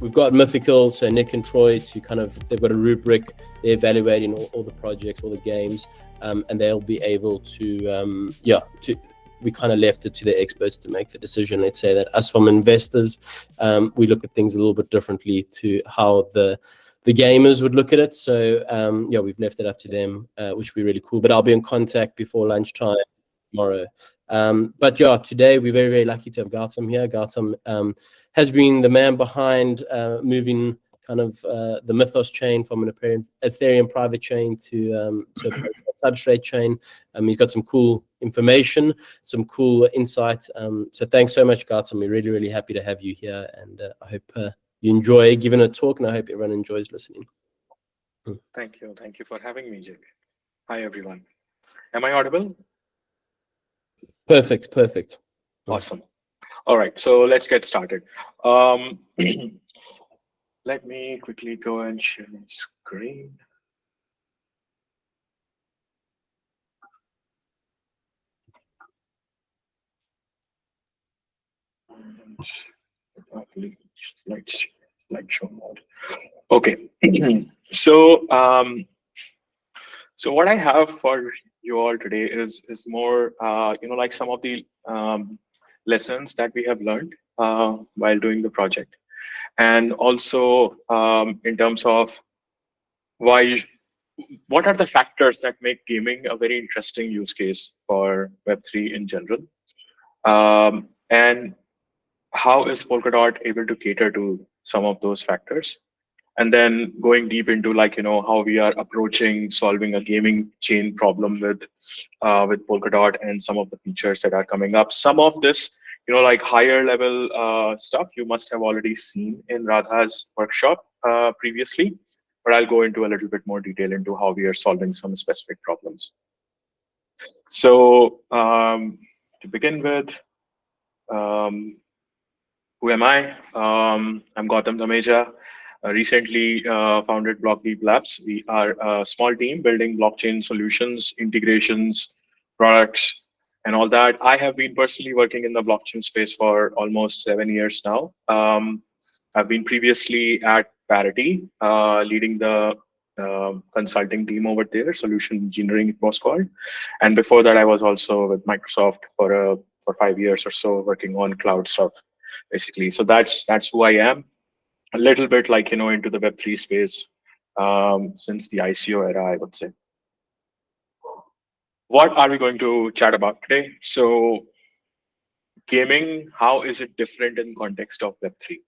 we've got Mythical, so Nick and Troy to kind of, they've got a rubric, they're evaluating all the projects, all the games, and they'll be able to, we kind of left it to the experts to make the decision. Let's say that us from investors, we look at things a little bit differently to how the gamers would look at it. So we've left it up to them, which would be really cool. But I'll be in contact before lunchtime tomorrow. But yeah, today we're very, very lucky to have Gautam here. Gautam has been the man behind moving kind of the Mythos chain from an Ethereum private chain to a substrate chain. He's got some cool information, some cool insight. So thanks so much, Gautam. We're really, really happy to have you here, and I hope you enjoy giving a talk, and I hope everyone enjoys listening. Thank you. Thank you for having me, Jake. Hi, everyone. Am I audible? Perfect. Awesome. All right, so let's get started. Let me quickly go and share my screen. Slideshow mode. Okay. So what I have for you all today is more like some of the lessons that we have learned while doing the project, and also in terms of what are the factors that make gaming a very interesting use case for Web3 in general, and how is Polkadot able to cater to some of those factors, and then going deep into how we are approaching solving a gaming chain problem with Polkadot and some of the features that are coming up. Some of this, like higher level stuff, you must have already seen in Radha's workshop previously, but I'll go into a little bit more detail into how we are solving some specific problems. So to begin with, who am I? I'm Gautam Dhameja. Recently founded BlockDeep Labs. We are a small team building blockchain solutions, integrations, products, and all that. I have been personally working in the blockchain space for almost 7 years now. I've been previously at Parity, leading the consulting team over there, solution engineering it was called. And before that, I was also with Microsoft for 5 years or so, working on cloud stuff, basically. So that's who I am. A little bit into the Web3 space since the ICO era, I would say. What are we going to chat about today? So gaming, how is it different in context of Web3?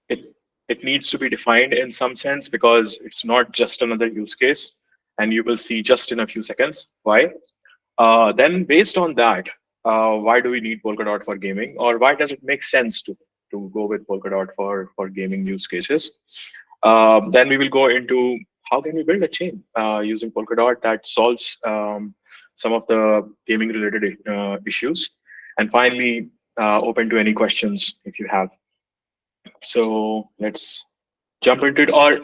It needs to be defined in some sense because it's not just another use case, and you will see just in a few seconds why. Then based on that, why do we need Polkadot for gaming, or why does it make sense to go with Polkadot for gaming use cases? Then we will go into how can we build a chain using Polkadot that solves some of the gaming related issues, and finally open to any questions if you have. So let's jump into it, or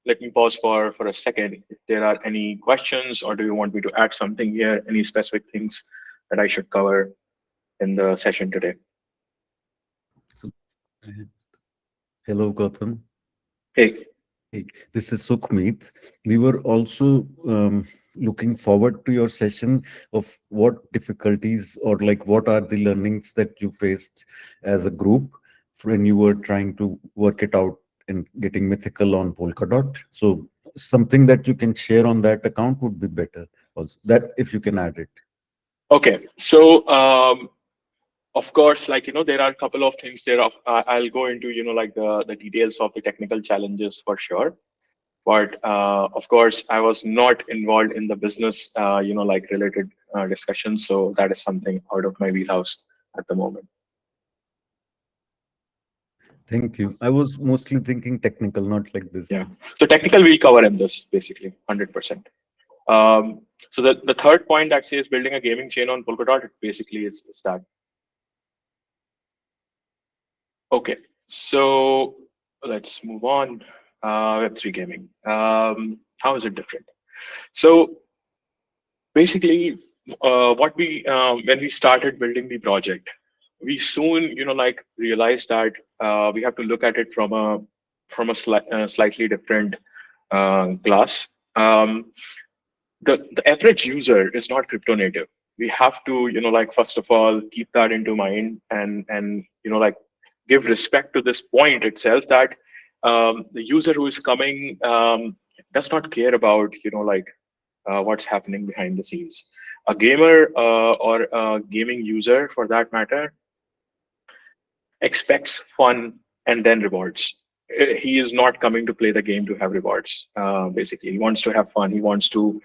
let me pause for a second if there are any questions, or do you want me to add something here, any specific things that I should cover in the session today? Hello, Gautam. Hey. Hey, this is Sukhmeet. We were also looking forward to your session of what difficulties or what are the learnings that you faced as a group when you were trying to work it out and getting Mythical on Polkadot. So something that you can share on that account would be better. Also, that if you can add it. Okay, so of course, there are a couple of things there. I'll go into the details of the technical challenges for sure. But of course, I was not involved in the business, related discussions. So that is something out of my wheelhouse at the moment. Thank you. I was mostly thinking technical, not like business. Yeah. So technical we'll cover in this basically 100%. So the third point that says building a gaming chain on Polkadot, it basically is that. Okay, so let's move on. Web3 gaming. How is it different? So basically, when we started building the project, we soon, like realize that we have to look at it from a slightly different glass. The average user is not crypto native. We have to, like first of all, keep that into mind, and like give respect to this point itself, that the user who is coming does not care about, like what's happening behind the scenes. A gamer or a gaming user, for that matter, expects fun and then rewards. He is not coming to play the game to have rewards. Basically, he wants to have fun. He wants to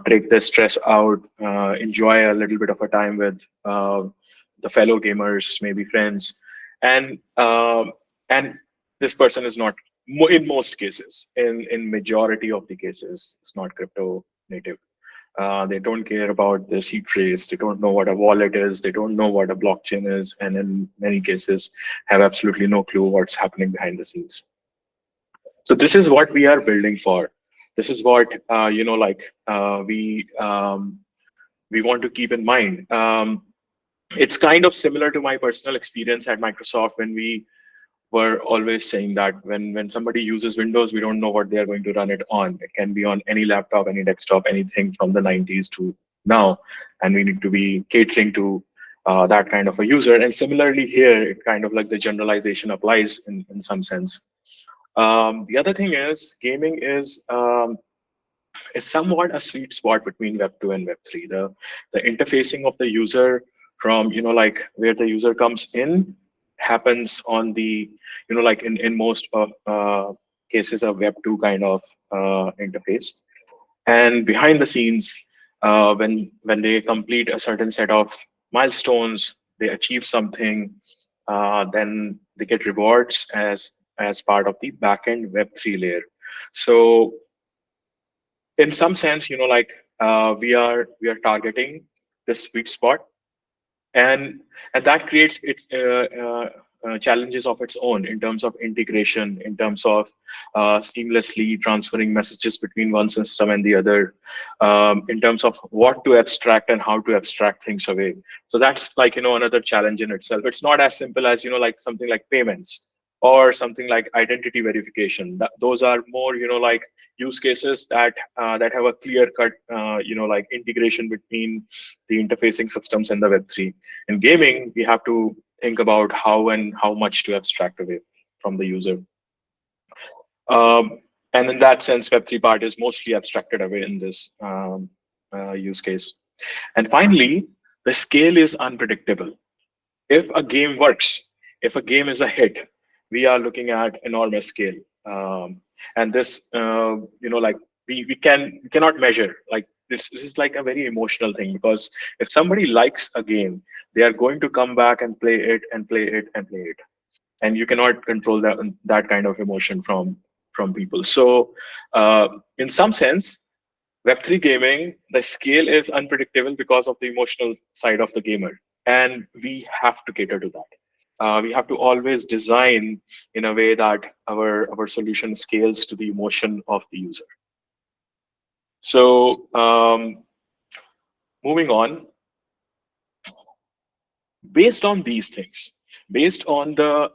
take the stress out, enjoy a little bit of a time with the fellow gamers, maybe friends, and and this person is not, in most cases, in majority of the cases, it's not crypto native. They don't care about the seed phrase. They don't know what a wallet is. They don't know what a blockchain is, and in many cases, have absolutely no clue what's happening behind the scenes. So this is what we are building for. This is what we want to keep in mind. It's kind of similar to my personal experience at Microsoft, when we were always saying that when somebody uses Windows, we don't know what they are going to run it on. It can be on any laptop, any desktop, anything from the 90s to now, and we need to be catering to that kind of a user. And similarly here, it kind of like the generalization applies in some sense. The other thing is, gaming is somewhat a sweet spot between Web 2 and Web 3. The interfacing of the user from, like where the user comes in, happens on the, like in most of cases, a Web 2 kind of interface. And behind the scenes, when they complete a certain set of milestones, they achieve something, then they get rewards as part of the backend Web 3 layer. So in some sense, like we are targeting this sweet spot, and that creates its challenges of its own, in terms of integration, in terms of seamlessly transferring messages between one system and the other, in terms of what to abstract and how to abstract things away. So that's like, another challenge in itself. It's not as simple as, like something like payments or something like identity verification. Those are more, like use cases that that have a clear cut, like integration between the interfacing systems and the Web3. In gaming, we have to think about how and how much to abstract away from the user. And in that sense, Web3 part is mostly abstracted away in this use case. And finally, the scale is unpredictable. If a game works, if a game is a hit, we are looking at enormous scale. And this, like we cannot measure. Like this is like a very emotional thing, because if somebody likes a game, they are going to come back and play it and play it and play it. And you cannot control that kind of emotion from people. So in some sense, Web3 gaming, the scale is unpredictable because of the emotional side of the gamer. And we have to cater to that. We have to always design in a way that our solution scales to the emotion of the user. So moving on, based on these things, based on the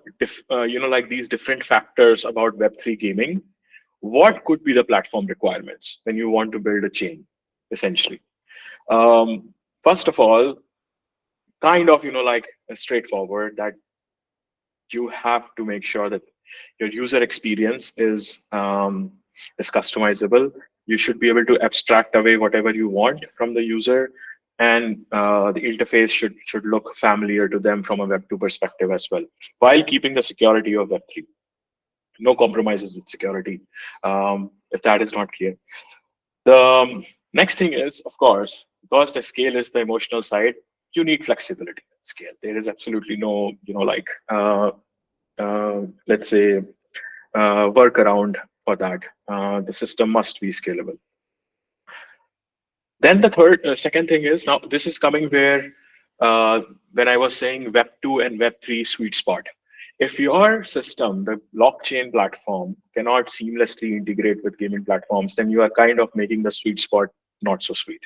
like these different factors about Web3 gaming, what could be the platform requirements when you want to build a chain, essentially? First of all, kind of like straightforward, that you have to make sure that your user experience is customizable. You should be able to abstract away whatever you want from the user, and the interface should look familiar to them from a Web 2 perspective as well, while keeping the security of Web 3. No compromises with security, if that is not clear. The next thing is, of course, because the scale is the emotional side, you need flexibility at scale. There is absolutely no, like, let's say, workaround for that. The system must be scalable. Then the second thing is, now this is coming where, when I was saying Web 2 and Web 3 sweet spot. If your system, the blockchain platform, cannot seamlessly integrate with gaming platforms, then you are kind of making the sweet spot not so sweet,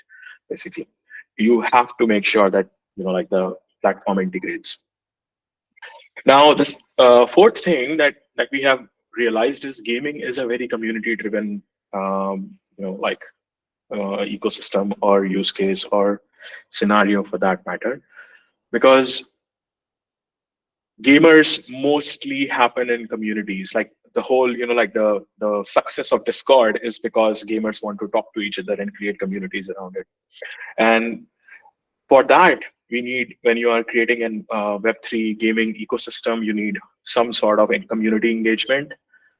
basically. You have to make sure that, like the platform integrates. Now, this fourth thing that we have realized is gaming is a very community-driven, like ecosystem or use case or scenario for that matter, because gamers mostly happen in communities. Like the whole, like the success of Discord is because gamers want to talk to each other and create communities around it. And for that, we need, when you are creating an Web3 gaming ecosystem, you need some sort of community engagement,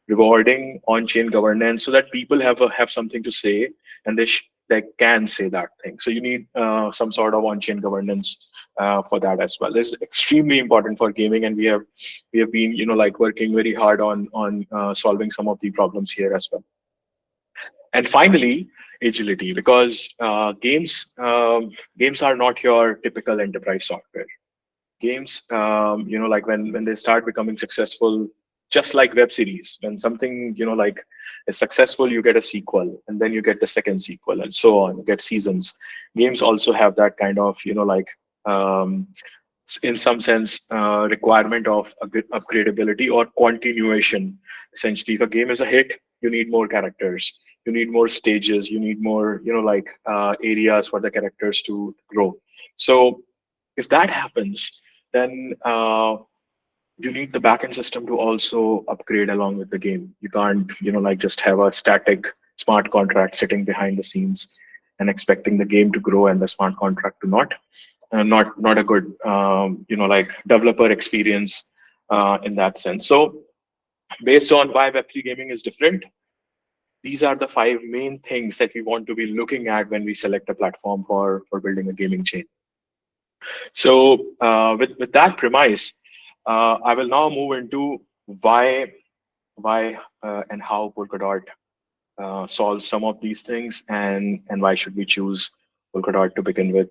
rewarding on-chain governance, so that people have something to say, and they can say that thing. So you need some sort of on-chain governance for that as well. This is extremely important for gaming, and we have been like working very hard on solving some of the problems here as well. And finally, agility, because games are not your typical enterprise software. Games, like when they start becoming successful, just like web series, when something like is successful, you get a sequel, and then you get the second sequel, and so on. You get seasons. Games also have that kind of um, in some sense requirement of upgradability or continuation. Essentially, if a game is a hit, you need more characters, you need more stages, you need more areas for the characters to grow. So if that happens, then you need the backend system to also upgrade along with the game. You can't like just have a static smart contract sitting behind the scenes and expecting the game to grow and the smart contract to not a good like developer experience in that sense. So based on why Web3 gaming is different, these are the five main things that we want to be looking at when we select a platform for building a gaming chain. So with that premise, I will now move into why and how Polkadot solves some of these things, and why should we choose Polkadot to begin with.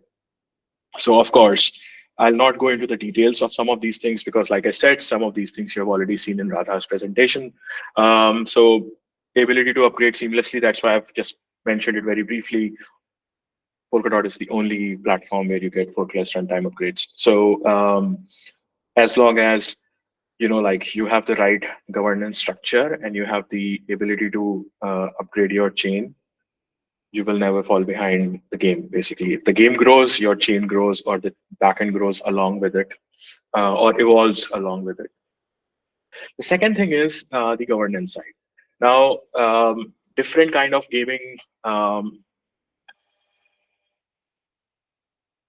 So of course, I'll not go into the details of some of these things because, like I said, some of these things you have already seen in Radha's presentation. So ability to upgrade seamlessly, that's why I've just mentioned it very briefly. Polkadot is the only platform where you get forkless runtime upgrades. So as long as like you have the right governance structure and you have the ability to upgrade your chain, you will never fall behind the game. Basically, if the game grows, your chain grows, or the backend grows along with it, or evolves along with it. The second thing is the governance side. Now, different kind of gaming.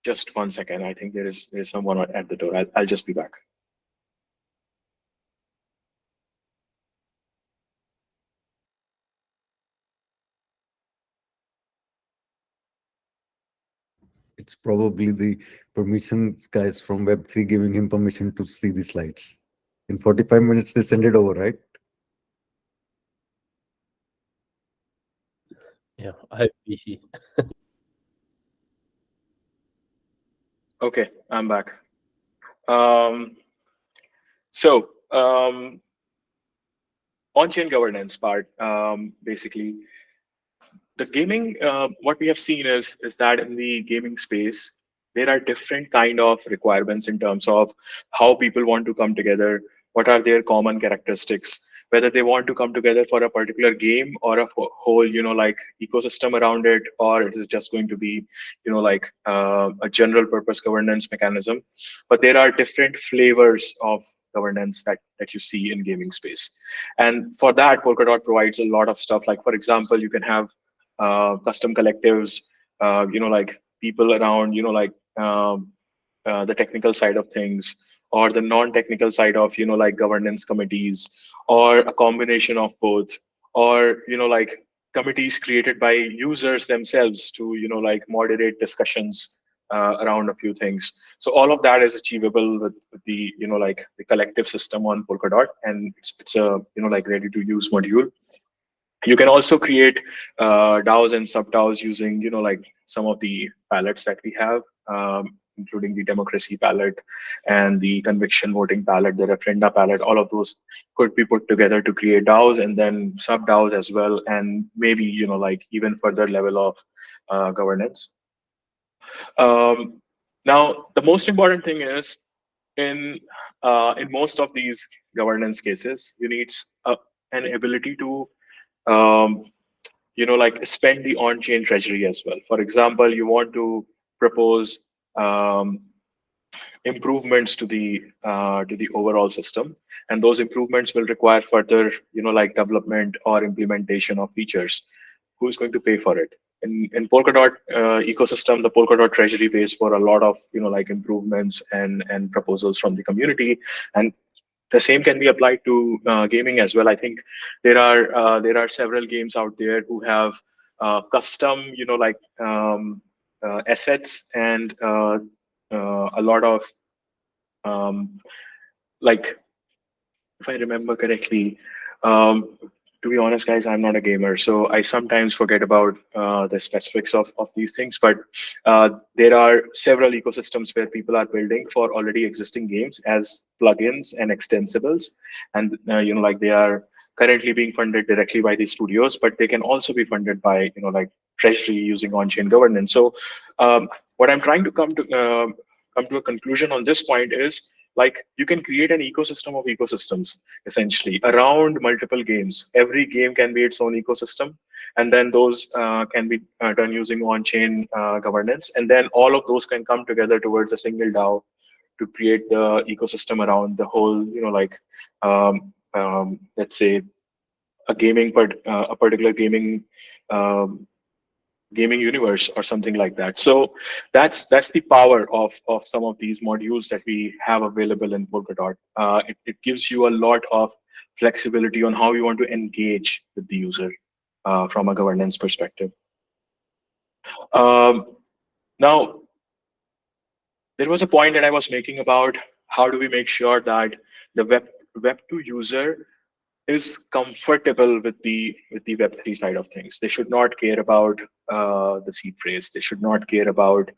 Just 1 second. I think there's someone at the door. I'll just be back. It's probably the permissions guys from Web3 giving him permission to see the slides. In 45 minutes, they send it over, right? Yeah, I hope he. Okay, I'm back. So on-chain governance part, basically, the gaming. What we have seen is that in the gaming space, there are different kind of requirements in terms of how people want to come together, what are their common characteristics, whether they want to come together for a particular game or a whole like ecosystem around it, or it is just going to be like a general purpose governance mechanism. But there are different flavors of governance that you see in gaming space, and for that Polkadot provides a lot of stuff. Like for example, you can have custom collectives, like people around, the technical side of things, or the non-technical side of, like governance committees, or a combination of both, or, like committees created by users themselves to, like moderate discussions around a few things. So all of that is achievable with the, like the collective system on Polkadot, and it's a, like ready to use module. You can also create DAOs and sub DAOs using, like some of the palettes that we have, including the democracy palette and the conviction voting palette, the referenda palette. All of those could be put together to create DAOs and then sub DAOs as well, and maybe like even further level of governance. Now, the most important thing is in in most of these governance cases, you need an ability to um, like spend the on-chain treasury as well. For example, you want to propose um, improvements to the overall system, and those improvements will require further like development or implementation of features. Who's going to pay for it? In Polkadot ecosystem, the Polkadot treasury pays for a lot of like improvements and proposals from the community, and the same can be applied to gaming as well. I think there are several games out there who have custom like assets and a lot of um, like, if I remember correctly, um, to be honest, guys, I'm not a gamer, so I sometimes forget about the specifics of these things. But there are several ecosystems where people are building for already existing games as plugins and extensibles, and like they are currently being funded directly by the studios, but they can also be funded by like treasury using on-chain governance. So what I'm trying to come to a conclusion on this point is, like, you can create an ecosystem of ecosystems essentially around multiple games. Every game can be its own ecosystem, and then those can be done using on-chain governance, and then all of those can come together towards a single DAO to create the ecosystem around the whole like let's say a particular um, gaming universe or something like that. So that's the power of some of these modules that we have available in Polkadot. It gives you a lot of flexibility on how you want to engage with the user from a governance perspective. Now, there was a point that I was making about how do we make sure that the Web2 user is comfortable with the Web3 side of things. They should not care about the seed phrase. They should not care about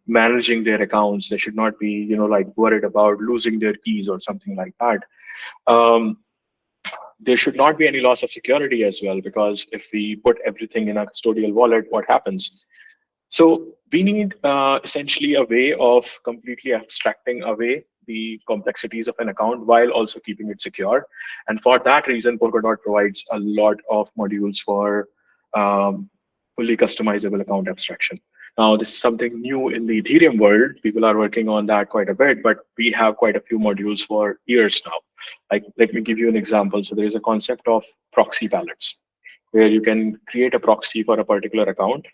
managing their accounts. They should not be like worried about losing their keys or something like that. Um, there should not be any loss of security as well, because if we put everything in a custodial wallet, what happens? So we need essentially a way of completely abstracting away the complexities of an account while also keeping it secure. And for that reason, Polkadot provides a lot of modules for fully customizable account abstraction. Now, this is something new in the Ethereum world. People are working on that quite a bit, but we have quite a few modules for years now. Like, let me give you an example. So there is a concept of proxy ballots, where you can create a proxy for a particular account,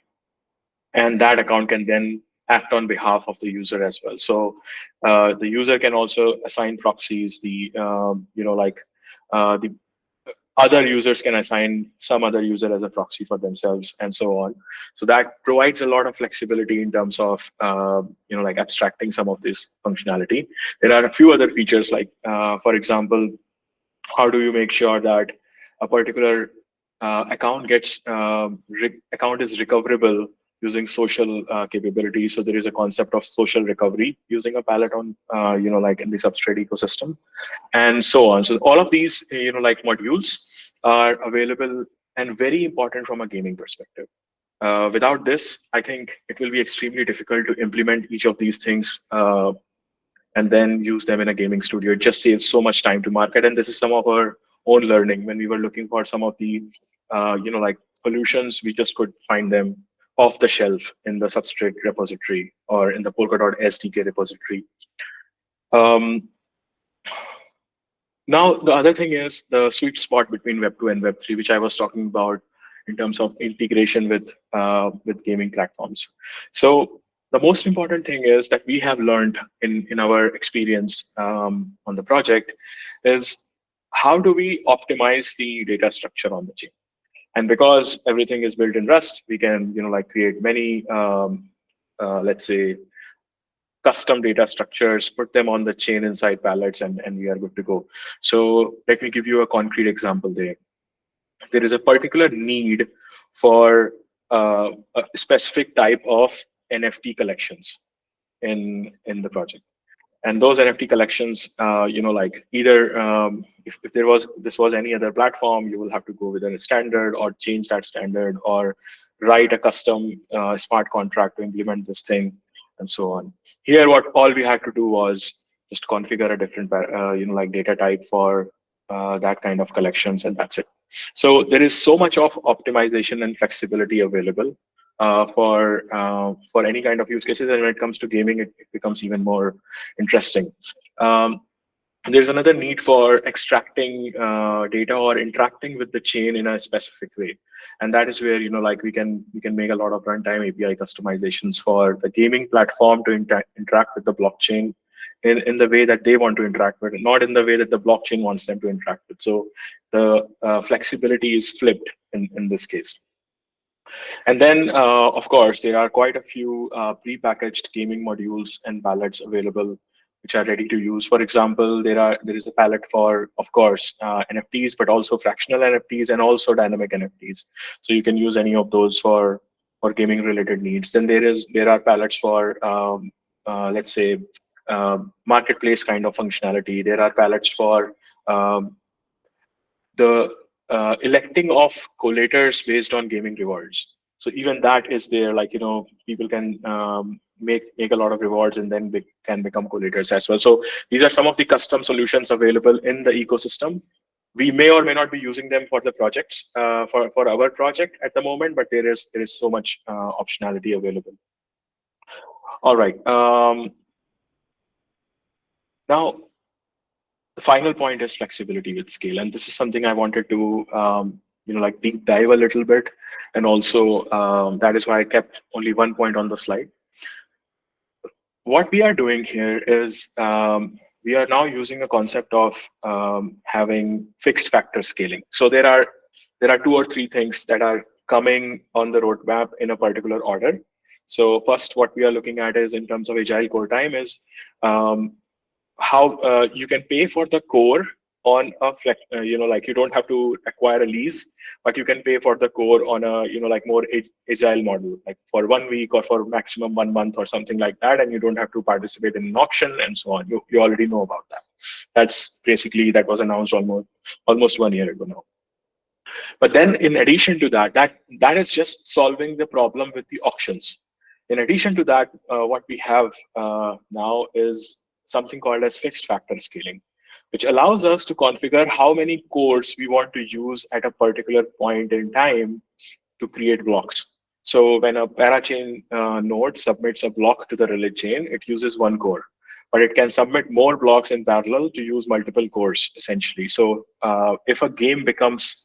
and that account can then act on behalf of the user as well. So the user can also assign proxies. The other users can assign some other user as a proxy for themselves, and so on. So that provides a lot of flexibility in terms of like abstracting some of this functionality. There are a few other features, like for example, how do you make sure that a particular account is recoverable using social capabilities. So there is a concept of social recovery using a pallet on like in the substrate ecosystem, and so on. So all of these like modules are available and very important from a gaming perspective. Without this, I think it will be extremely difficult to implement each of these things and then use them in a gaming studio. It just saves so much time to market. And this is some of our own learning. When we were looking for some of the, like solutions, we just could find them off the shelf in the Substrate repository or in the Polkadot SDK repository. Now, the other thing is the sweet spot between Web2 and Web3, which I was talking about in terms of integration with gaming platforms. So the most important thing is that we have learned in our experience on the project is how do we optimize the data structure on the chain? And because everything is built in Rust, we can like create many let's say custom data structures, put them on the chain inside pallets, and we are good to go. So let me give you a concrete example there. There is a particular need for a specific type of NFT collections in the project. And those NFT collections, like either if this was any other platform, you will have to go with a standard or change that standard or write a custom smart contract to implement this thing, and so on. Here, what all we had to do was just configure a different like data type for that kind of collections, and that's it. So there is so much of optimization and flexibility available for any kind of use cases, and when it comes to gaming, it becomes even more interesting. Um, there's another need for extracting data or interacting with the chain in a specific way, and that is where like we can make a lot of runtime API customizations for the gaming platform to interact with the blockchain in the way that they want to interact with it, not in the way that the blockchain wants them to interact with. So the flexibility is flipped in this case. And then, of course, there are quite a few pre-packaged gaming modules and palettes available, which are ready to use. For example, there is a palette for, of course, NFTs, but also fractional NFTs and also dynamic NFTs. So you can use any of those for gaming-related needs. Then there are palettes for, let's say, marketplace kind of functionality. There are palettes for the electing of collators based on gaming rewards. So even that is there, like, people can make a lot of rewards and then can become collators as well. So these are some of the custom solutions available in the ecosystem. We may or may not be using them for the projects, for our project at the moment, but there is so much optionality available. All right. Now, the final point is flexibility with scale, and this is something I wanted to like deep dive a little bit, and also that is why I kept only one point on the slide. What we are doing here is we are now using a concept of having fixed factor scaling. So there are 2 or 3 things that are coming on the roadmap in a particular order. So first, what we are looking at is, in terms of agile core time, is how you can pay for the core on a flex, like you don't have to acquire a lease, but you can pay for the core on a like more agile model, like for 1 week or for maximum 1 month or something like that, and you don't have to participate in an auction and so on. You already know about that. That was announced almost 1 year ago now. But then, in addition to that is just solving the problem with the auctions. In addition to that, what we have now is something called as fixed factor scaling, which allows us to configure how many cores we want to use at a particular point in time to create blocks. So when a parachain node submits a block to the relay chain, it uses 1 core, but it can submit more blocks in parallel to use multiple cores, essentially. So if a game becomes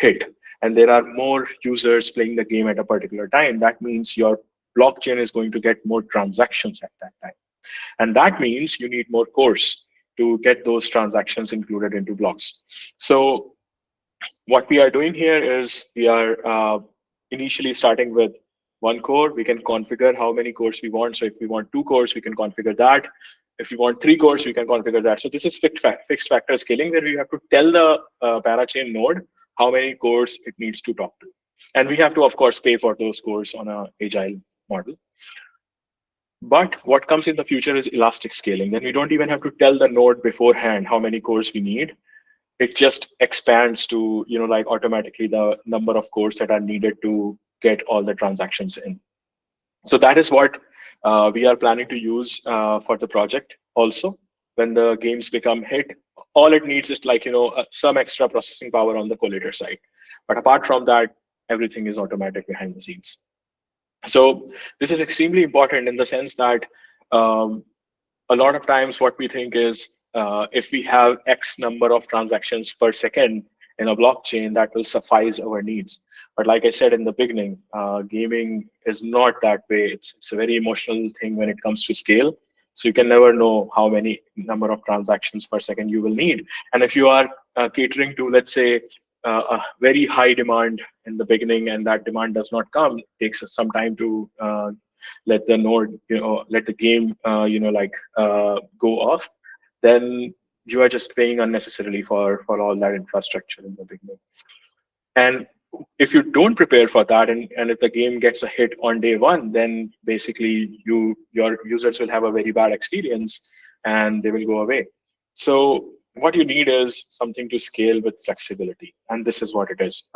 hit and there are more users playing the game at a particular time, that means your blockchain is going to get more transactions at that time. And that means you need more cores to get those transactions included into blocks. So what we are doing here is we are initially starting with 1 core. We can configure how many cores we want. So if we want 2 cores, we can configure that. If we want 3 cores, we can configure that. So this is fixed factor scaling, where we have to tell the parachain node how many cores it needs to talk to. And we have to, of course, pay for those cores on an agile model. But what comes in the future is elastic scaling. Then we don't even have to tell the node beforehand how many cores we need. It just expands to, like automatically the number of cores that are needed to get all the transactions in. So that is what we are planning to use for the project also. When the games become hit, all it needs is like, some extra processing power on the collator side. But apart from that, everything is automatic behind the scenes. So this is extremely important in the sense that a lot of times what we think is if we have X number of transactions per second in a blockchain, that will suffice our needs. But like I said in the beginning, gaming is not that way. It's a very emotional thing when it comes to scale. So you can never know how many number of transactions per second you will need. And if you are catering to, let's say, a very high demand in the beginning, and that demand does not come, it takes some time to let the node, let the game, go off, then you are just paying unnecessarily for all that infrastructure in the beginning. And if you don't prepare for that, and if the game gets a hit on day 1, then basically your users will have a very bad experience and they will go away. So what you need is something to scale with flexibility, and this is what it is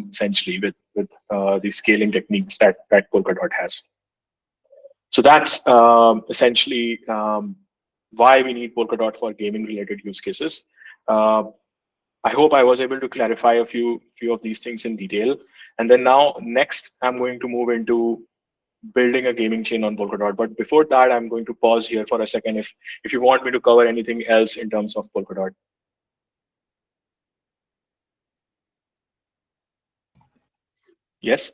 essentially with the scaling techniques that Polkadot has. So that's essentially why we need Polkadot for gaming related use cases. I hope I was able to clarify a few of these things in detail. And then now next, I'm going to move into building a gaming chain on Polkadot. But before that, I'm going to pause here for a second if you want me to cover anything else in terms of Polkadot. Yes?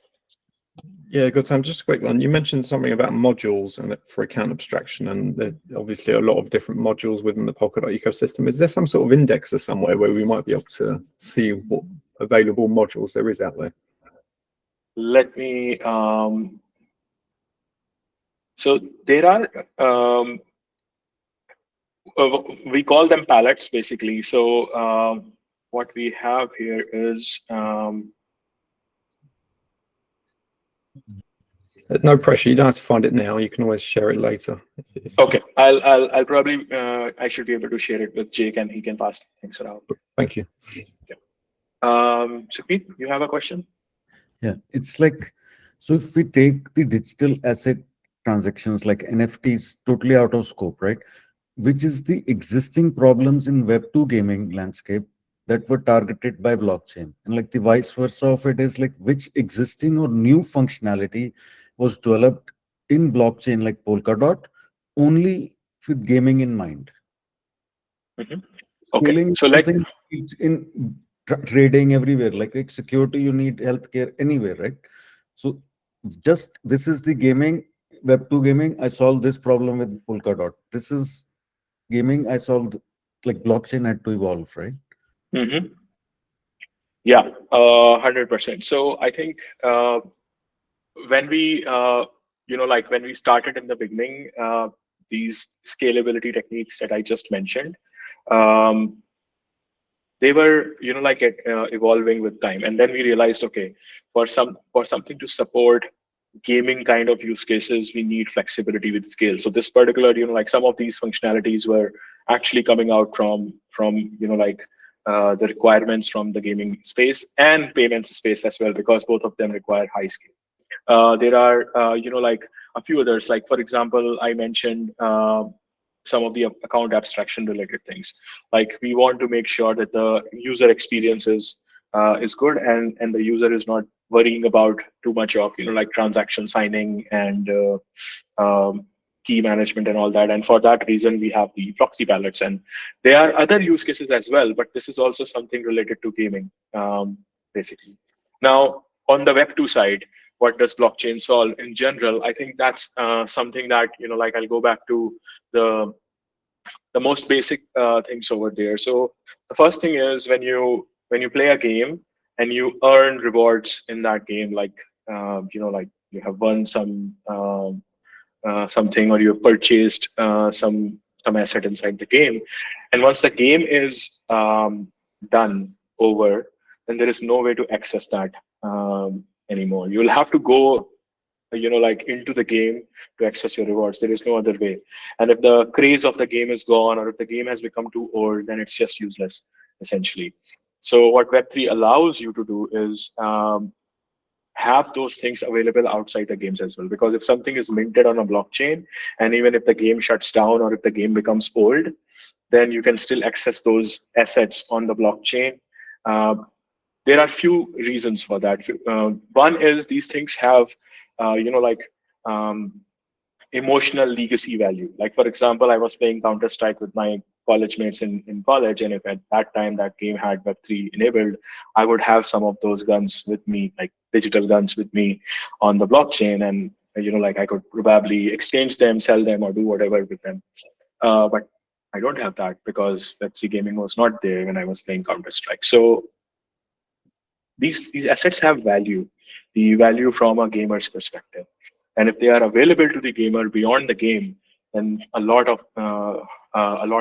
Yeah, Gautam, just a quick one. You mentioned something about modules and for account abstraction, and there's obviously a lot of different modules within the Polkadot ecosystem. Is there some sort of indexer somewhere where we might be able to see what available modules there is out there? Let me, so there are, we call them palettes basically. So what we have here is, no pressure. You don't have to find it now. You can always share it later. okay, I'll probably, I should be able to share it with Jake and he can pass things around. Thank you. So Pete, you have a question? Yeah, it's like, so if we take the digital asset transactions like NFTs totally out of scope, right? Which is the existing problems in Web2 gaming landscape that were targeted by blockchain? And like the vice versa of it is like which existing or new functionality was developed in blockchain like Polkadot only with gaming in mind? Okay, Scaling so something in trading everywhere, like security, you need healthcare anywhere, right? So just this is the gaming, Web2 gaming. I solved this problem with Polkadot. This is gaming. I solved, like blockchain had to evolve, right? Mm-hmm. Yeah, 100%. So I think when we, like when we started in the beginning, these scalability techniques that I just mentioned, um, they were, evolving with time. And then we realized, okay, for something to support gaming kind of use cases, we need flexibility with scale. So this particular, like some of these functionalities were actually coming out from the requirements from the gaming space and payments space as well, because both of them require high scale. There are, like a few others, like for example, I mentioned some of the account abstraction related things. Like we want to make sure that the user experience is good and the user is not worrying about too much of, like transaction signing and key management and all that. And for that reason, we have the proxy palettes. And there are other use cases as well, but this is also something related to gaming, basically. Now, on the Web2 side, what does blockchain solve in general? I think that's something that, like I'll go back to the most basic things over there. So the first thing is when you play a game and you earn rewards in that game, like like you have won something or you have purchased some asset inside the game, and once the game is done over, then there is no way to access that anymore. You'll have to go like into the game to access your rewards. There is no other way. And if the craze of the game is gone or if the game has become too old, then it's just useless, essentially. So what Web3 allows you to do is have those things available outside the games as well. Because if something is minted on a blockchain, and even if the game shuts down or if the game becomes old, then you can still access those assets on the blockchain. There are few reasons for that. One is these things have, like emotional legacy value. Like for example, I was playing Counter-Strike with my college mates in college, and if at that time that game had Web3 enabled, I would have some of those guns with me, like digital guns with me on the blockchain, and like I could probably exchange them, sell them, or do whatever with them. But I don't have that because Web3 gaming was not there when I was playing Counter-Strike. So these assets have value, the value from a gamer's perspective. And if they are available to the gamer beyond the game, then a lot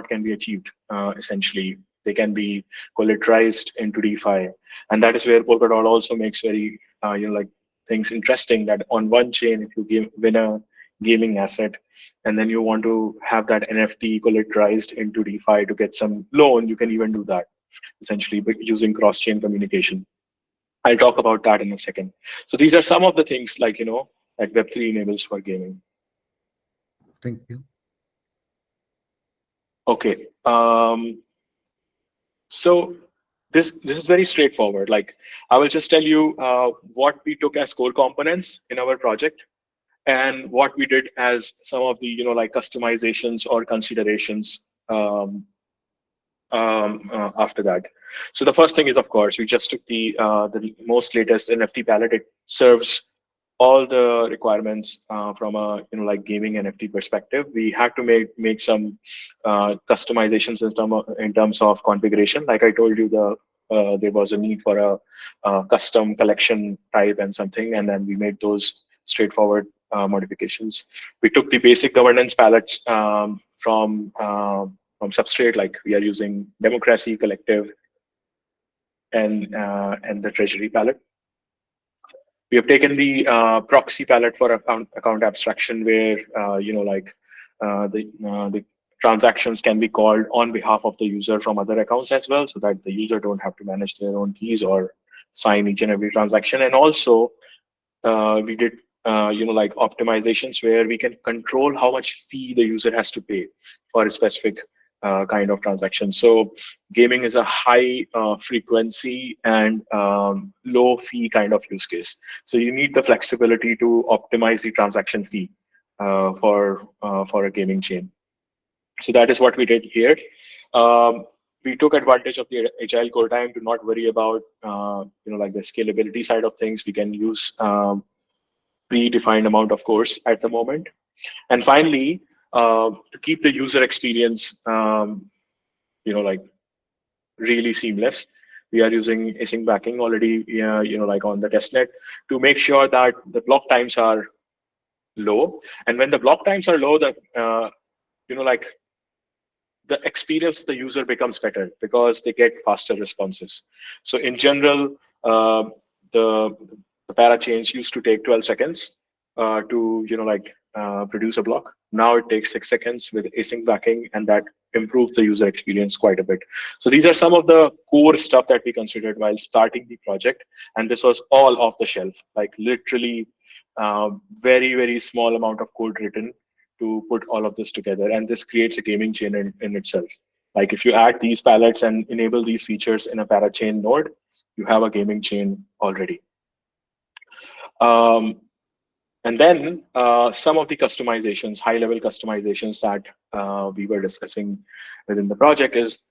can be achieved. Essentially, they can be collateralized into DeFi, and that is where Polkadot also makes very like things interesting. That on one chain, if you win a gaming asset, and then you want to have that NFT collateralized into DeFi to get some loan, you can even do that essentially using cross-chain communication. I'll talk about that in a second. So these are some of the things like, that Web3 enables for gaming. Thank you. Okay. So this is very straightforward. Like I will just tell you what we took as core components in our project and what we did as some of the like customizations or considerations after that. So the first thing is, of course, we just took the most latest NFT palette. It serves all the requirements from a like gaming NFT perspective. We had to make some customizations in terms of configuration. Like I told you, there was a need for a custom collection type and something, and then we made those straightforward modifications. We took the basic governance palettes from Substrate, like we are using democracy, collective, and the treasury palette. We have taken the proxy palette for account abstraction, where the transactions can be called on behalf of the user from other accounts as well, so that the user don't have to manage their own keys or sign each and every transaction. And also we did like optimizations where we can control how much fee the user has to pay for a specific kind of transaction. So gaming is a high frequency and low fee kind of use case. So you need the flexibility to optimize the transaction fee for a gaming chain. So that is what we did here. We took advantage of the agile core time to not worry about like the scalability side of things. We can use predefined amount of cores at the moment. And finally, to keep the user experience like really seamless, we are using async backing already like on the testnet to make sure that the block times are low. And when the block times are low, the like the experience of the user becomes better because they get faster responses. So in general, the parachains used to take 12 seconds to produce a block. Now it takes 6 seconds with async backing, and that improves the user experience quite a bit. So these are some of the core stuff that we considered while starting the project, and this was all off the shelf, like literally very, very small amount of code written to put all of this together. And this creates a gaming chain in itself. Like if you add these palettes and enable these features in a parachain node, you have a gaming chain already. And then some of the customizations, high-level customizations that we were discussing within the project is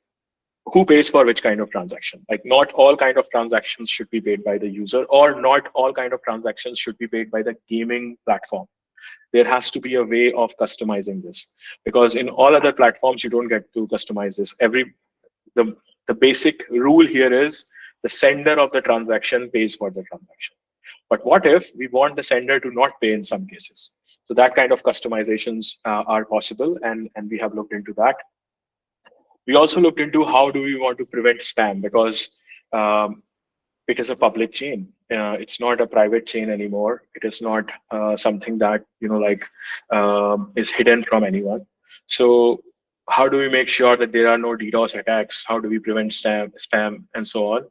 who pays for which kind of transaction. Like not all kind of transactions should be paid by the user, or not all kind of transactions should be paid by the gaming platform. There has to be a way of customizing this, because in all other platforms, you don't get to customize this. The basic rule here is the sender of the transaction pays for the transaction. But what if we want the sender to not pay in some cases? So that kind of customizations are possible, and we have looked into that. We also looked into how do we want to prevent spam, because it is a public chain. It's not a private chain anymore. It is not something that is hidden from anyone. So how do we make sure that there are no DDoS attacks? How do we prevent spam and so on?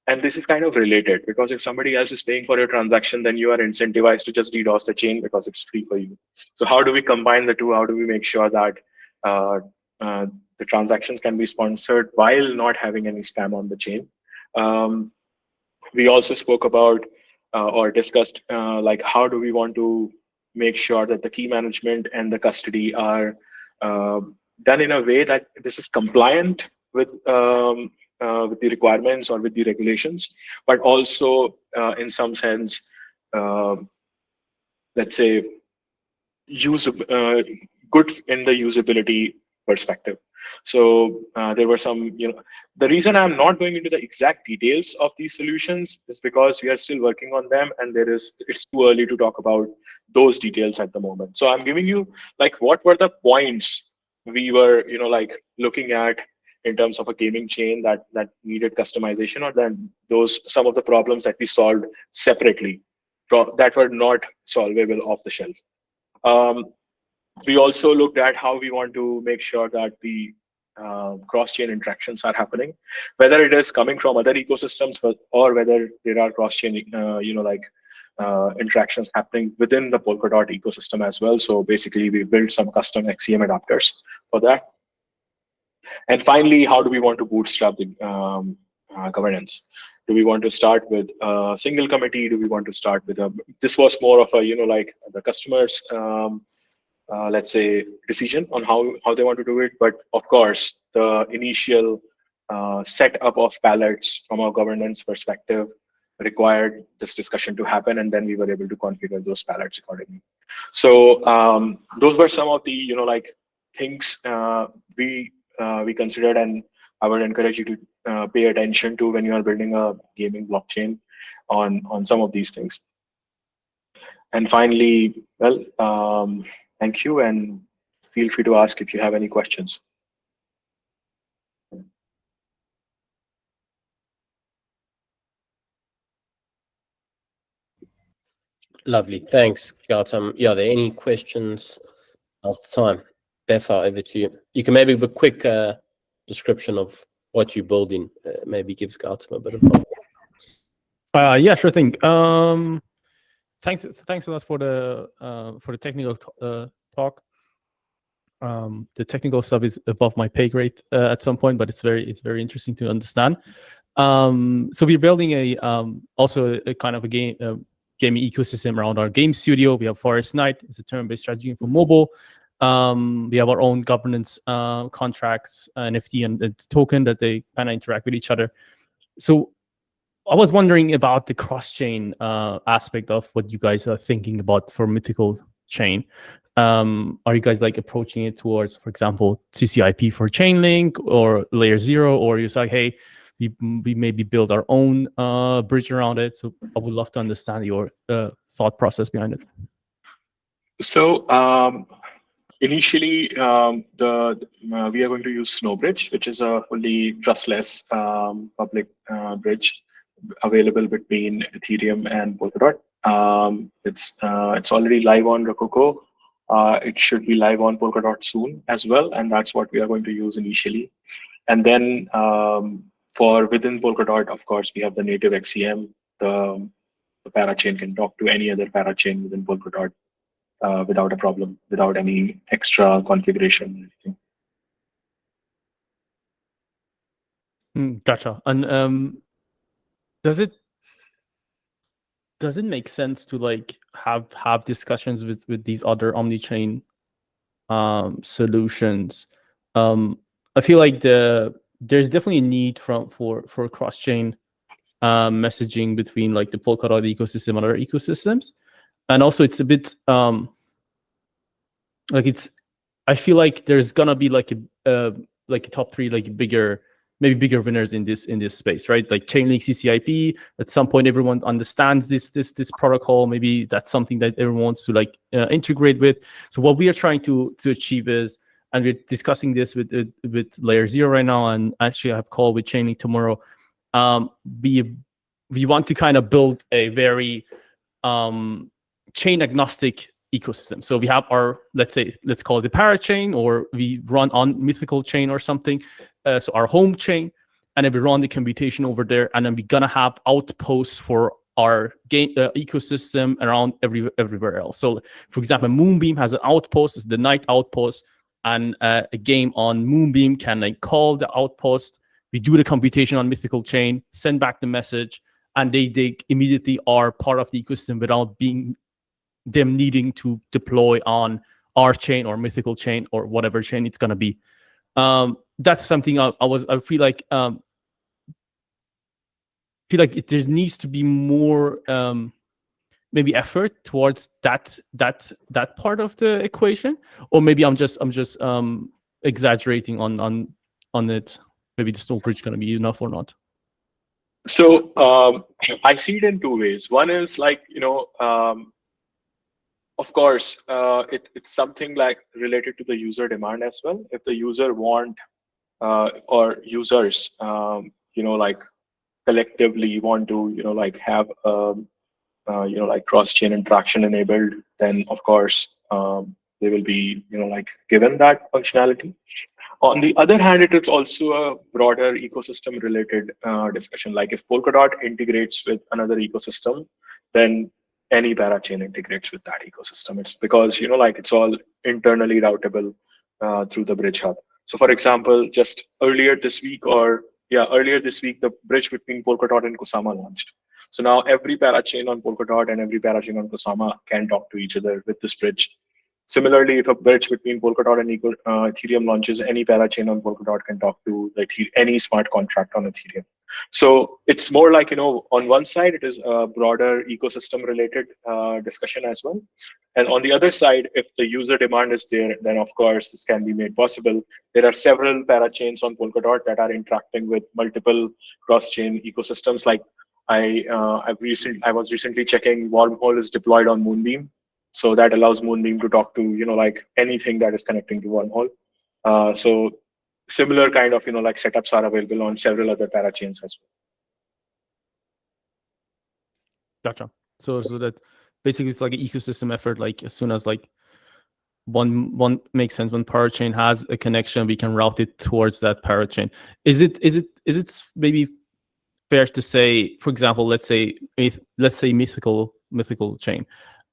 And this is kind of related, because if somebody else is paying for your transaction, then you are incentivized to just DDoS the chain because it's free for you. So how do we combine the two? How do we make sure that the transactions can be sponsored while not having any spam on the chain? We also spoke about or discussed like how do we want to make sure that the key management and the custody are done in a way that this is compliant with the requirements or with the regulations, but also in some sense, let's say, good in the usability perspective. So there were some, the reason I'm not going into the exact details of these solutions is because we are still working on them, and it's too early to talk about those details at the moment. So I'm giving you like what were the points we were, looking at in terms of a gaming chain that needed customization, or then some of the problems that we solved separately that were not solvable off the shelf. We also looked at how we want to make sure that the cross-chain interactions are happening, whether it is coming from other ecosystems or whether there are cross-chain, interactions happening within the Polkadot ecosystem as well. So basically, we built some custom XCM adapters for that. And finally, how do we want to bootstrap the governance? Do we want to start with a single committee? Do we want to start with a? This was more of a like the customers. Let's say decision on how they want to do it. But of course, the initial setup of palettes from a governance perspective required this discussion to happen, and then we were able to configure those palettes accordingly. So those were some of the like things we considered, and I would encourage you to pay attention to when you are building a gaming blockchain on some of these things. And finally, well, thank you, and feel free to ask if you have any questions. Lovely. Thanks, Gautam. Yeah, are there any questions? Now's the time. Befa, over to you. You can maybe give a quick description of what you're building. Maybe gives Gautam a bit of help. Yeah, sure thing. Thanks a lot for the technical talk. The technical stuff is above my pay grade at some point, but it's very interesting to understand. So we're building also a kind of a gaming ecosystem around our game studio. We have Forest Night. It's a turn-based strategy for mobile. We have our own governance contracts, NFT and the token that they kind of interact with each other. So I was wondering about the cross-chain aspect of what you guys are thinking about for Mythical chain. Are you guys like approaching it towards, for example, TCP for Chainlink or Layer 0, or you're like, hey, we maybe build our own bridge around it? So I would love to understand your thought process behind it. So initially, we are going to use Snowbridge, which is a fully trustless public bridge available between Ethereum and Polkadot. It's already live on Rococo. It should be live on Polkadot soon as well, and that's what we are going to use initially. And then for within Polkadot, of course, we have the native XCM. The parachain can talk to any other parachain within Polkadot without a problem, without any extra configuration or anything. Gotcha. And does it make sense to like have discussions with these other omni-chain solutions? I feel like there's definitely a need for cross-chain messaging between like the Polkadot ecosystem and other ecosystems, and also it's a bit I feel like there's gonna be like a top 3 like bigger winners in this space, right? Like Chainlink CCIP. At some point, everyone understands this protocol. Maybe that's something that everyone wants to like integrate with. So what we are trying to achieve is, and we're discussing this with Layer 0 right now, and actually I have a call with Chainlink tomorrow. We want to kind of build a very chain agnostic ecosystem. So we have our, let's call it the parachain, or we run on Mythical chain or something. So our home chain, and then we run the computation over there, and then we're gonna have outposts for our game ecosystem around everywhere else. So for example, Moonbeam has an outpost, it's the night outpost, and a game on Moonbeam can like call the outpost. We do the computation on Mythical chain, send back the message, and they immediately are part of the ecosystem without them needing to deploy on our chain or Mythical chain or whatever chain it's gonna be. That's something I feel like there needs to be more maybe effort towards that part of the equation, or maybe I'm just exaggerating on it. Maybe the Snowbridge gonna be enough or not. So I see it in 2 ways. One is like, of course, it's something like related to the user demand as well. If the user want or users, like collectively want to, like have, like cross-chain interaction enabled, then of course they will be, like given that functionality. On the other hand, it is also a broader ecosystem related discussion. Like if Polkadot integrates with another ecosystem, then any parachain integrates with that ecosystem. It's because, like it's all internally routable through the bridge hub. So for example, just earlier this week, the bridge between Polkadot and Kusama launched. So now every parachain on Polkadot and every parachain on Kusama can talk to each other with this bridge. Similarly, if a bridge between Polkadot and Ethereum launches, any parachain on Polkadot can talk to any smart contract on Ethereum. So it's more like, on one side, it is a broader ecosystem related discussion as well. And on the other side, if the user demand is there, then of course, this can be made possible. There are several parachains on Polkadot that are interacting with multiple cross-chain ecosystems. Like I was recently checking Wormhole is deployed on Moonbeam. So that allows Moonbeam to talk to, like anything that is connecting to Wormhole. So similar kind of, like setups are available on several other parachains as well. Gotcha. So that basically it's like an ecosystem effort. Like as soon as like one makes sense, when parachain has a connection, we can route it towards that parachain. Is it maybe fair to say, for example, let's say Mythical chain,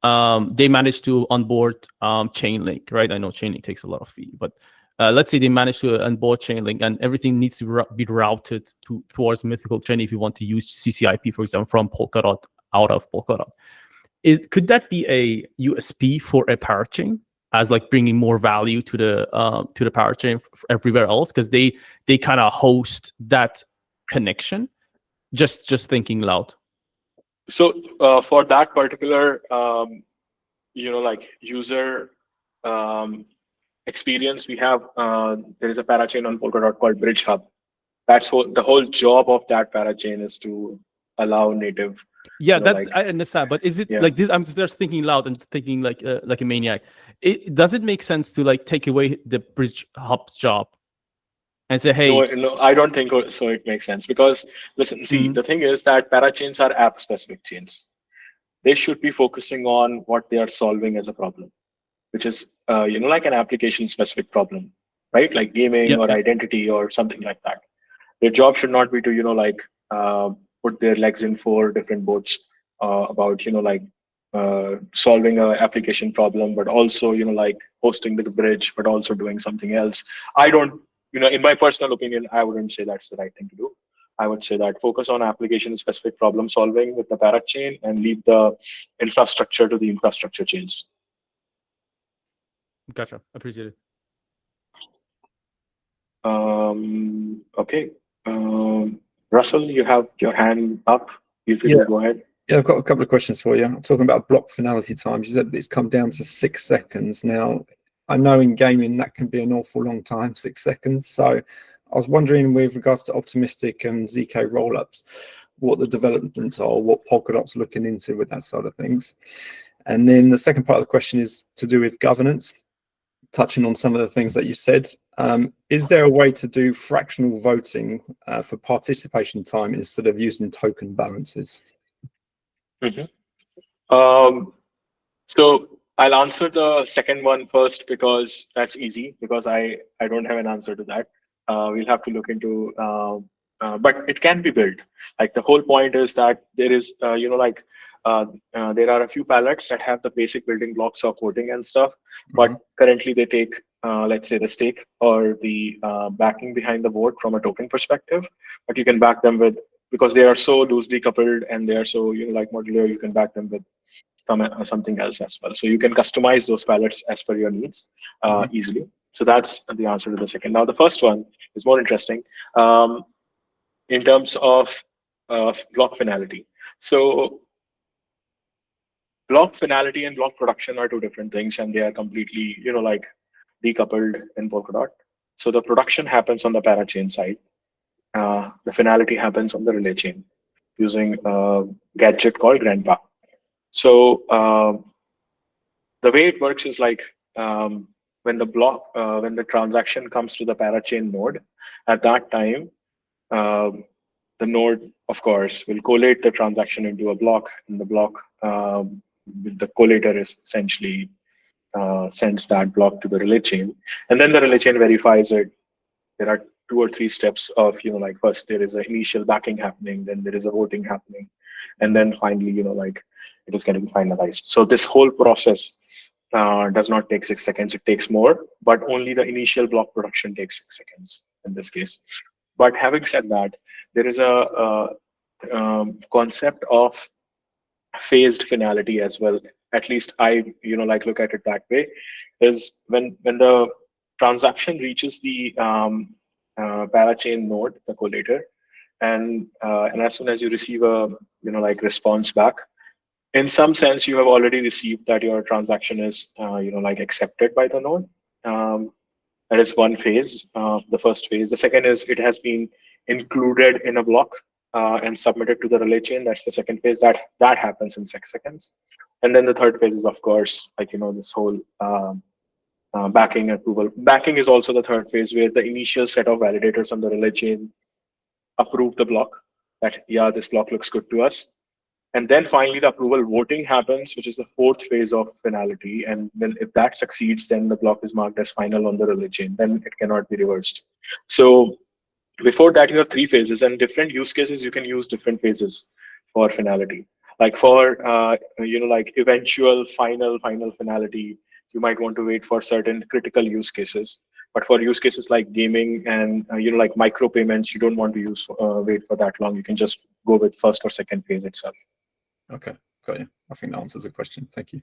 they managed to onboard Chainlink, right? I know Chainlink takes a lot of fee, but let's say they managed to onboard Chainlink, and everything needs to be routed towards Mythical chain if you want to use CCIP, for example, from Polkadot out of Polkadot. Could that be a USP for a parachain, as like bringing more value to the parachain everywhere else, because they kind of host that connection? Just thinking loud. So for that particular, like user experience, we have there is a parachain on Polkadot called Bridge Hub. That's the whole job of that parachain is to allow native. Yeah, I understand, but is it like this? I'm just thinking loud and thinking like a maniac. Does it make sense to like take away the Bridge Hub's job and say, hey? No, I don't think so. It makes sense because listen, see, the thing is that parachains are app-specific chains. They should be focusing on what they are solving as a problem, which is like an application-specific problem, right? Like gaming or identity or something like that. Their job should not be to put their legs in 4 different boats about solving an application problem, but also like hosting the bridge, but also doing something else. I don't. In my personal opinion, I wouldn't say that's the right thing to do. I would say that focus on application-specific problem solving with the parachain and leave the infrastructure to the infrastructure chains. Gotcha. Appreciate it. Okay. Russell, you have your hand up. You can go ahead. Yeah, I've got a couple of questions for you. I'm talking about block finality times. You said it's come down to 6 seconds now. I know in gaming that can be an awful long time, 6 seconds. So I was wondering, with regards to optimistic and ZK rollups, what the developments are, what Polkadot's looking into with that side of things. And then the second part of the question is to do with governance, touching on some of the things that you said. Is there a way to do fractional voting for participation time instead of using token balances? So I'll answer the second one first because that's easy, because I don't have an answer to that. We'll have to look into, but it can be built. Like the whole point is that there is, there are a few palettes that have the basic building blocks of voting and stuff, but currently they take, let's say, the stake or the backing behind the vote from a token perspective, but you can back them with, because they are so loosely coupled and they are so, modular, you can back them with something else as well. So you can customize those palettes as per your needs easily. So that's the answer to the second. Now, the first one is more interesting in terms of block finality. So block finality and block production are 2 different things, and they are completely, decoupled in Polkadot. So the production happens on the parachain side. The finality happens on the relay chain using a gadget called Grandpa. So the way it works is like when the transaction comes to the parachain node, at that time, the node, of course, will collate the transaction into a block, and the block, the collator is essentially sends that block to the relay chain, and then the relay chain verifies it. There are 2 or 3 steps of, first there is an initial backing happening, then there is a voting happening, and then finally, it is getting finalized. So this whole process does not take 6 seconds, it takes more, but only the initial block production takes 6 seconds in this case. But having said that, there is a concept of phased finality as well. At least I, like look at it that way, is when the transaction reaches the parachain node, the collator, and as soon as you receive a like response back, in some sense you have already received that your transaction is like accepted by the node. That is one phase, the first phase. The second is it has been included in a block and submitted to the relay chain. That's the second phase. That happens in 6 seconds. And then the third phase is, of course, like this whole backing approval. Backing is also the third phase, where the initial set of validators on the relay chain approve the block, that yeah, this block looks good to us. And then finally the approval voting happens, which is the fourth phase of finality. And then if that succeeds, then the block is marked as final on the relay chain. Then it cannot be reversed. So before that, you have 3 phases, and different use cases, you can use different phases for finality. Like for like eventual final finality, you might want to wait for certain critical use cases. But for use cases like gaming and like micro payments, you don't want to wait for that long. You can just go with first or second phase itself. Okay, got you. I think that answers the question. Thank you.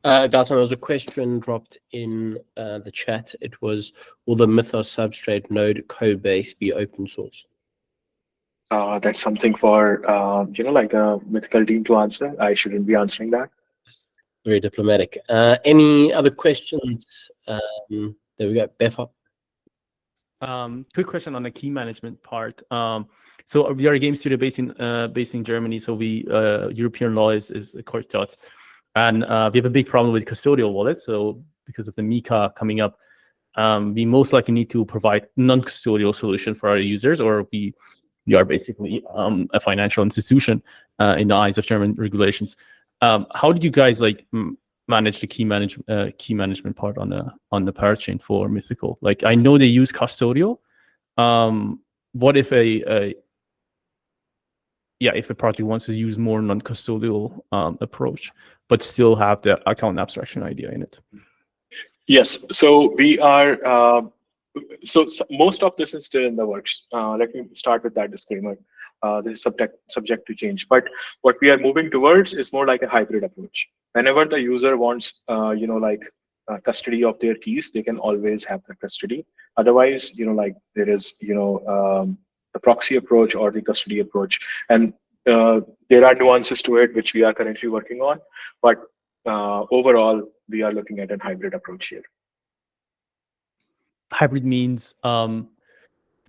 Gautam, there was a question dropped in the chat. It was, will the Mythos substrate node code base be open source? That's something for like the Mythical team to answer. I shouldn't be answering that. Very diplomatic. Any other questions? There we go. Beffa. Quick question on the key management part. So we are a game studio based in Germany. So we European law is quite tough, and we have a big problem with custodial wallets. So because of the MiCA coming up, we most likely need to provide non-custodial solution for our users, or we are basically a financial institution in the eyes of German regulations. How did you guys like manage the key management part on the parachain for Mythical? Like, I know they use custodial. What if if a project wants to use more non-custodial approach, but still have the account abstraction idea in it? Yes. So we are. So most of this is still in the works. Let me start with that disclaimer. This is subject to change. But what we are moving towards is more like a hybrid approach. Whenever the user wants, custody of their keys, they can always have the custody. Otherwise, like there is, the proxy approach or the custody approach, and there are nuances to it which we are currently working on. But overall, we are looking at a hybrid approach here. Hybrid means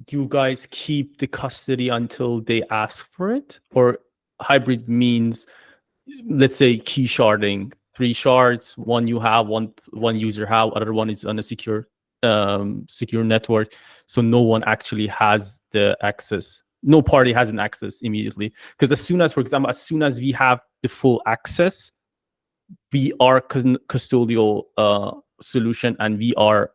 you guys keep the custody until they ask for it, or hybrid means, let's say, key sharding, 3 shards, one you have, one user have, other one is on a secure network, so no one actually has the access. No party has an access immediately, because as soon as, for example, as soon as we have the full access, we are custodial solution, and we are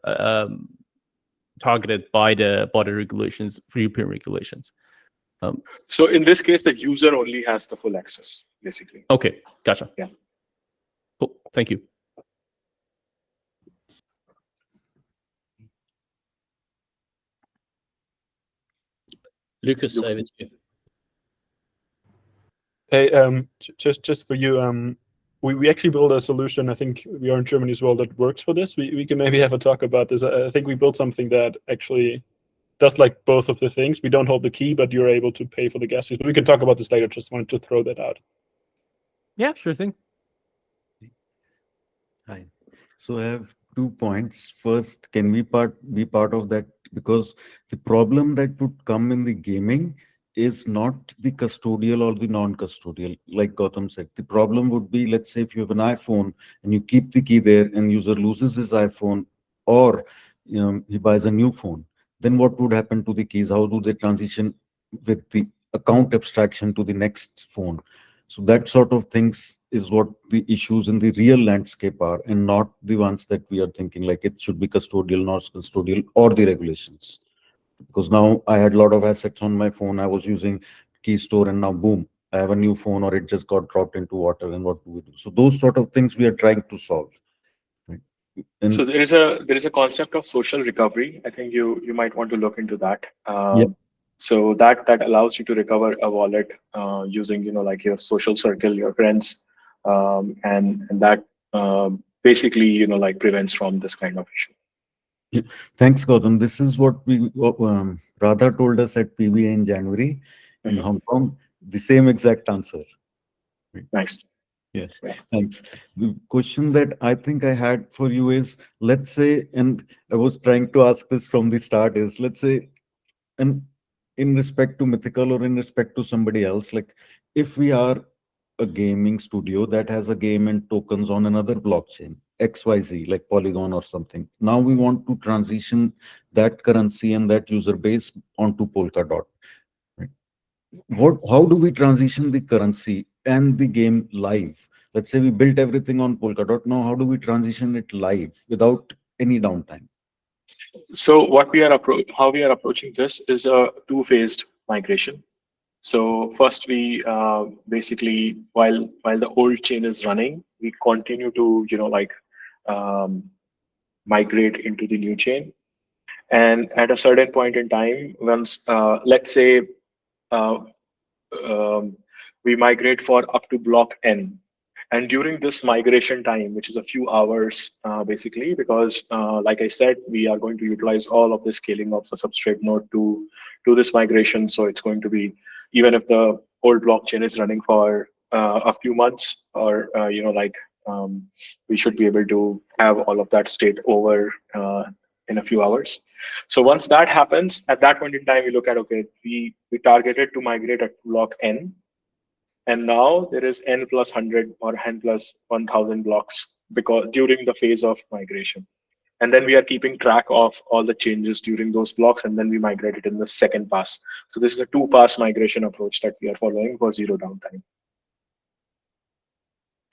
targeted by the regulations, European regulations. So in this case, the user only has the full access, basically. Okay, gotcha. Yeah. Cool. Thank you. Lucas, over to you. Hey, just for you, we actually built a solution. I think we are in Germany as well that works for this. We can maybe have a talk about this. I think we built something that actually does like both of the things. We don't hold the key, but you're able to pay for the gas fees. But we can talk about this later. Just wanted to throw that out. Yeah, sure thing. Hi. So I have 2 points. First, can we be part of that? Because the problem that would come in the gaming is not the custodial or the non-custodial, like Gautam said. The problem would be, let's say, if you have an iPhone and you keep the key there and user loses his iPhone, or he buys a new phone, then what would happen to the keys? How do they transition with the account abstraction to the next phone? So that sort of things is what the issues in the real landscape are, and not the ones that we are thinking like it should be custodial, not custodial, or the regulations. Because now I had a lot of assets on my phone. I was using key store, and now boom, I have a new phone, or it just got dropped into water, and what do we do? So those sort of things we are trying to solve. Right? And So there is a concept of social recovery. I think you might want to look into that. Yeah. So that allows you to recover a wallet using like your social circle, your friends, and that basically like prevents from this kind of issue. Thanks, Gautam. This is what Radha told us at PBA in January in Mhm. Hong Kong. The same exact answer. Nice. Yes, Yeah. thanks. The question that I think I had for you is, let's say, and I was trying to ask this from the start, is let's say, and in respect to Mythical or in respect to somebody else, like if we are a gaming studio that has a game and tokens on another blockchain, XYZ, like Polygon or something. Now we want to transition that currency and that user base onto Polkadot. Right? How do we transition the currency and the game live? Let's say we built everything on Polkadot. Now, how do we transition it live without any downtime? So how we are approaching this is a two-phased migration. So first, we basically, while the old chain is running, we continue to um, migrate into the new chain. And at a certain point in time, once let's say uh, um, we migrate for up to block n, and during this migration time, which is a few hours basically, because like I said, we are going to utilize all of the scaling of the substrate node to do this migration. So it's going to be, even if the old blockchain is running for a few months, or we should be able to have all of that state over in a few hours. So once that happens, at that point in time, we look at, okay, we targeted to migrate at block n, and now there is n plus 100 or n plus 1000 blocks because during the phase of migration. And then we are keeping track of all the changes during those blocks, and then we migrate it in the second pass. So this is a two-pass migration approach that we are following for zero downtime.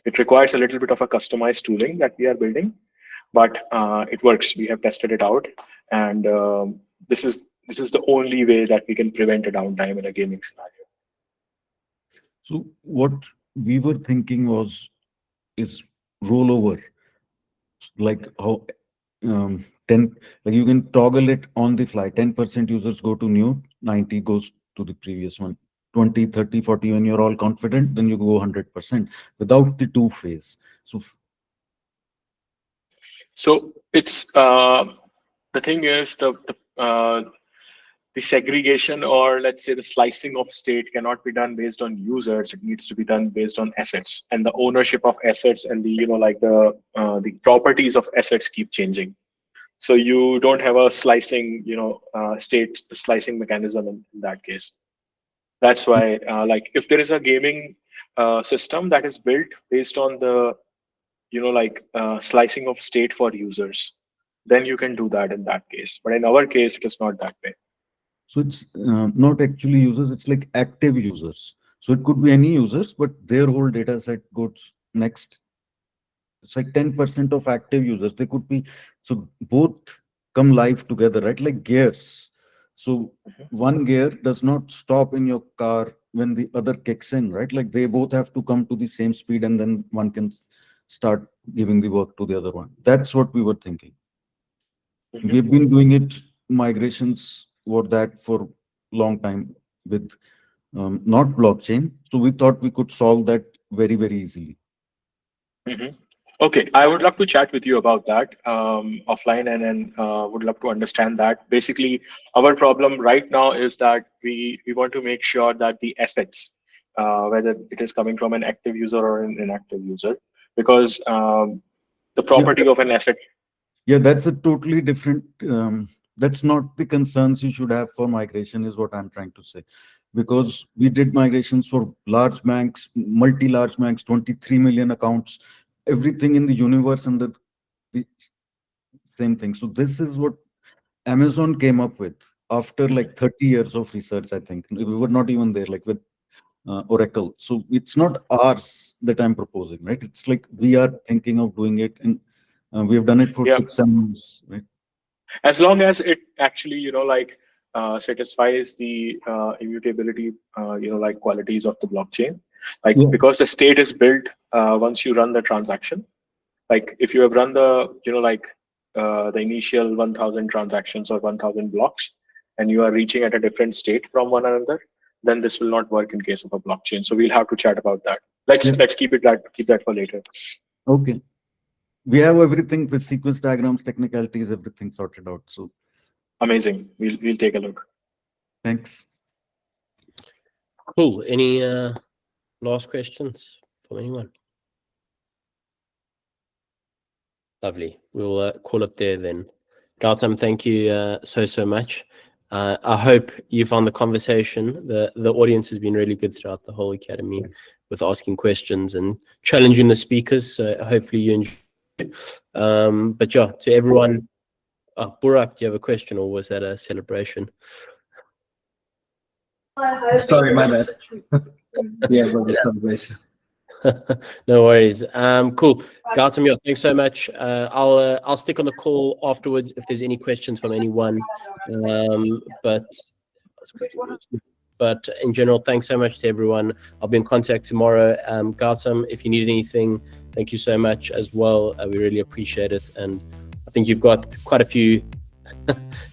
It requires a little bit of a customized tooling that we are building, but it works. We have tested it out, and this is the only way that we can prevent a downtime in a gaming scenario. So what we were thinking is rollover, like how 10, like you can toggle it on the fly. 10% users go to new, 90 goes to the previous one. 20, 30, 40, when you're all confident, then you go 100% without the two phase. So it's the thing is the segregation, or let's say the slicing of state, cannot be done based on users. It needs to be done based on assets, and the ownership of assets, and the properties of assets keep changing. So you don't have a slicing state slicing mechanism in that case. That's why if there is a gaming system that is built based on the slicing of state for users, then you can do that in that case. But in our case, it is not that way. So it's not actually users, it's like active users. So it could be any users, but their whole data set goes next. It's like 10% of active users. They could be, so both come live together, right? Like gears. So one gear does not stop in your car when the other kicks in, right? Like they both have to come to the same speed, and then one can start giving the work to the other one. That's what we were thinking. We've been doing it, migrations for that for long time with not blockchain. So we thought we could solve that very, very easily. Okay, I would love to chat with you about that offline, and then would love to understand that. Basically, our problem right now is that we want to make sure that the assets, whether it is coming from an active user or an inactive user, because the property of an asset. Yeah, that's a totally different. That's not the concerns you should have for migration, is what I'm trying to say. Because we did migrations for large banks, multi-large banks, 23 million accounts, everything in the universe, and the same thing. So this is what Amazon came up with after like 30 years of research, I think. We were not even there, like with Oracle. So it's not ours that I'm proposing, right? It's like we are thinking of doing it, and we have done it for 6 7 months, right? As long as it actually satisfies the immutability, like qualities of the blockchain. Like Yeah. because the state is built once you run the transaction. Like if you have run the, the initial 1,000 transactions or 1,000 blocks, and you are reaching at a different state from one another, then this will not work in case of a blockchain. So we'll have to chat about that. Let's keep that for later. Okay. We have everything with sequence diagrams, technicalities, everything sorted out. So Amazing. We'll take a look. thanks. Cool. Any last questions from anyone? Lovely. We'll call it there then. Gautam, thank you so much. I hope you found the conversation. The audience has been really good throughout the whole academy with asking questions and challenging the speakers. So hopefully you enjoy it. But yeah, to everyone, Burak, do you have a question or was that a celebration? Sorry, my bad. Yeah, it was a celebration. No worries. Cool. Gautam, yeah, thanks so much. I'll stick on the call afterwards if there's any questions from anyone. But in general, thanks so much to everyone. I'll be in contact tomorrow. Gautam, if you need anything, thank you so much as well. We really appreciate it. And I think you've got quite a few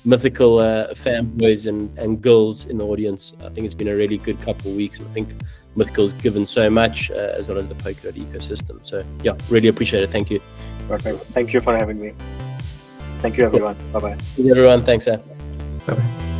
Mythical fanboys and girls in the audience. I think it's been a really good couple of weeks. I think Mythical's given so much, as well as the Polkadot ecosystem. So yeah, really appreciate it. Thank you. Perfect. Thank you for having me. Thank you, everyone. Cool. Bye-bye. Everyone, thanks, Bye-bye.